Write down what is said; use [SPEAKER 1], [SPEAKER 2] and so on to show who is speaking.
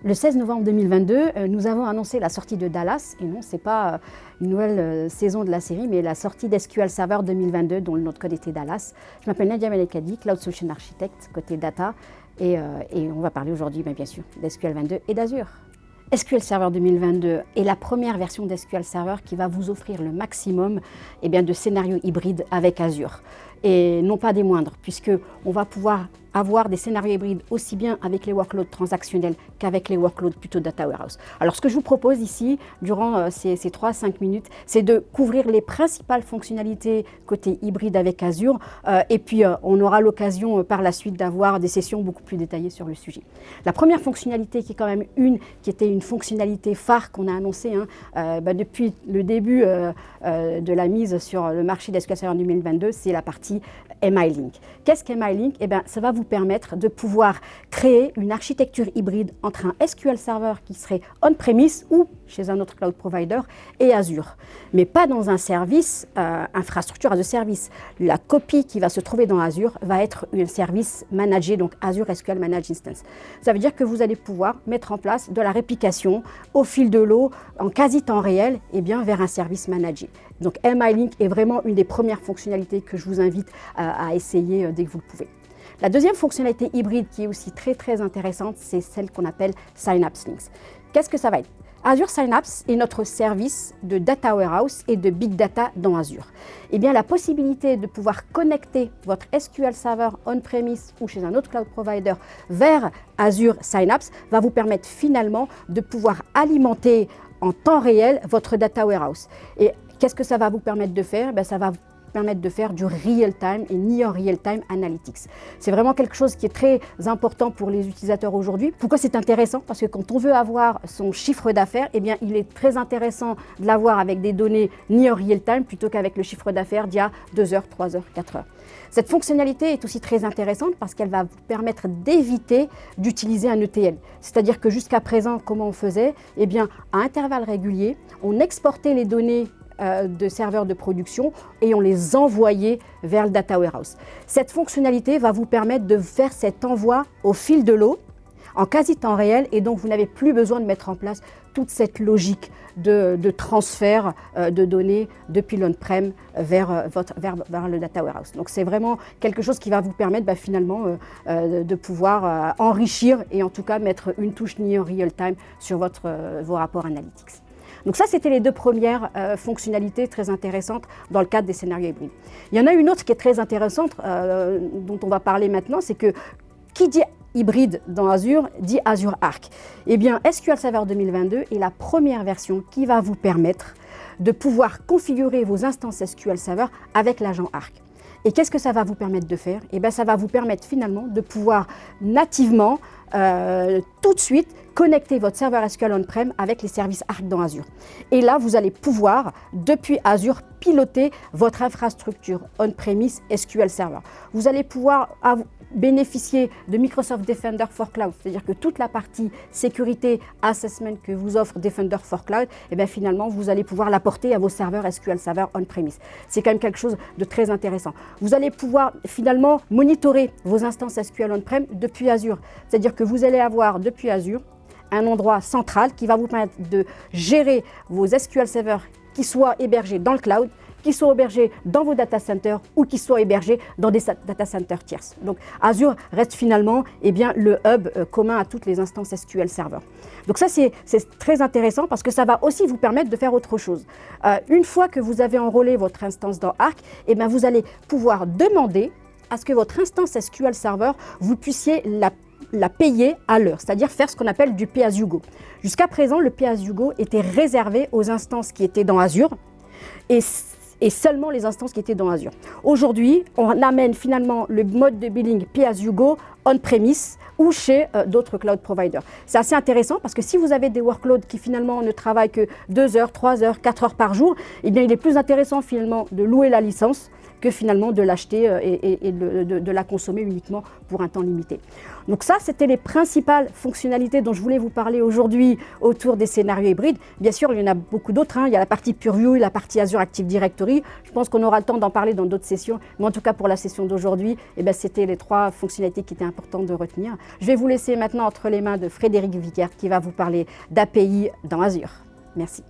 [SPEAKER 1] Le 16 novembre 2022, nous avons annoncé la sortie de Dallas, et non, ce n'est pas une nouvelle saison de la série, mais la sortie d'SQL Server 2022, dont notre code était Dallas. Je m'appelle Nadia Melekadi, Cloud Solution Architect, côté data, et on va parler aujourd'hui, bien sûr, d'SQL 22 et d'Azure. SQL Server 2022 est la première version d'SQL Server qui va vous offrir le maximum de scénarios hybrides avec Azure. Et non pas des moindres, puisqu'on va pouvoir avoir des scénarios hybrides aussi bien avec les workloads transactionnels qu'avec les workloads plutôt data warehouse. Alors ce que je vous propose ici, durant ces 3-5 minutes, c'est de couvrir les principales fonctionnalités côté hybride avec Azure, et puis on aura l'occasion par la suite d'avoir des sessions beaucoup plus détaillées sur le sujet. La première fonctionnalité qui est quand même qui était une fonctionnalité phare qu'on a annoncée depuis le début de la mise sur le marché d'SQL Server 2022, c'est la partie MI-Link. Qu'est-ce qu'MI-Link? Ça va vous permettre de pouvoir créer une architecture hybride entre un SQL Server qui serait on-premise ou chez un autre cloud provider et Azure, mais pas dans un service, infrastructure as a service. La copie qui va se trouver dans Azure va être un service managé, donc Azure SQL Managed Instance. Ça veut dire que vous allez pouvoir mettre en place de la réplication au fil de l'eau, en quasi temps réel, vers un service managé. Donc MI-Link est vraiment une des premières fonctionnalités que je vous invite à essayer dès que vous le pouvez. La deuxième fonctionnalité hybride qui est aussi très intéressante, c'est celle qu'on appelle Synapse Links. Qu'est-ce que ça va être? Azure Synapse est notre service de data warehouse et de big data dans Azure. La possibilité de pouvoir connecter votre SQL Server on-premise ou chez un autre cloud provider vers Azure Synapse va vous permettre finalement de pouvoir alimenter en temps réel votre data warehouse. Et qu'est-ce que ça va vous permettre de faire? Ça va vous permettre de faire du real-time et near real-time analytics. C'est vraiment quelque chose qui est très important pour les utilisateurs aujourd'hui. Pourquoi c'est intéressant? Parce que quand on veut avoir son chiffre d'affaires, il est très intéressant de l'avoir avec des données near real-time plutôt qu'avec le chiffre d'affaires d'il y a 2 heures, 3 heures, 4 heures. Cette fonctionnalité est aussi très intéressante parce qu'elle va vous permettre d'éviter d'utiliser un ETL. C'est-à-dire que jusqu'à présent, comment on faisait? À intervalles réguliers, on exportait les données de serveurs de production et on les envoyait vers le data warehouse. Cette fonctionnalité va vous permettre de faire cet envoi au fil de l'eau en quasi temps réel, et donc vous n'avez plus besoin de mettre en place toute cette logique de transfert de données depuis l'on-prem vers le data warehouse. Donc c'est vraiment quelque chose qui va vous permettre de pouvoir enrichir et en tout cas mettre une touche near real-time sur vos rapports analytics. Donc ça, c'était les deux premières fonctionnalités très intéressantes dans le cadre des scénarios hybrides. Il y en a une autre qui est très intéressante, dont on va parler maintenant, c'est que qui dit hybride dans Azure dit Azure Arc. SQL Server 2022 est la première version qui va vous permettre de pouvoir configurer vos instances SQL Server avec l'agent Arc. Et qu'est-ce que ça va vous permettre de faire? Ça va vous permettre finalement de pouvoir nativement, tout de suite, connecter votre serveur SQL on-prem avec les services Arc dans Azure. Et là, vous allez pouvoir, depuis Azure, piloter votre infrastructure on-premise SQL Server. Vous allez pouvoir bénéficier de Microsoft Defender for Cloud, c'est-à-dire que toute la partie sécurité assessment que vous offre Defender for Cloud, finalement, vous allez pouvoir l'apporter à vos serveurs SQL Server on-premise. C'est quand même quelque chose de très intéressant. Vous allez pouvoir finalement monitorer vos instances SQL on-prem depuis Azure, c'est-à-dire que vous allez avoir depuis Azure un endroit central qui va vous permettre de gérer vos SQL Server qui soient hébergés dans le cloud, qui soient hébergés dans vos data centers ou qui soient hébergés dans des data centers tierces. Donc Azure reste finalement le hub commun à toutes les instances SQL Server. Donc ça, c'est très intéressant parce que ça va aussi vous permettre de faire autre chose. Une fois que vous avez enrôlé votre instance dans Arc, vous allez pouvoir demander à ce que votre instance SQL Server, vous puissiez la payer à l'heure, c'est-à-dire faire ce qu'on appelle du pay-as-you-go. Jusqu'à présent, le pay-as-you-go était réservé aux instances qui étaient dans Azure et seulement les instances qui étaient dans Azure. Aujourd'hui, on amène finalement le mode de billing pay-as-you-go on-premise ou chez d'autres cloud providers. C'est assez intéressant parce que si vous avez des workloads qui finalement ne travaillent que 2 heures, 3 heures, 4 heures par jour, il est plus intéressant finalement de louer la licence que finalement de l'acheter et de la consommer uniquement pour un temps limité. Donc ça, c'était les principales fonctionnalités dont je voulais vous parler aujourd'hui autour des scénarios hybrides. Bien sûr, il y en a beaucoup d'autres. Il y a la partie PureView, la partie Azure Active Directory. Je pense qu'on aura le temps d'en parler dans d'autres sessions. Mais en tout cas, pour la session d'aujourd'hui, c'était les 3 fonctionnalités qui étaient importantes de retenir. Je vais vous laisser maintenant entre les mains de Frédéric Vickers qui va vous parler d'API dans Azure. Merci.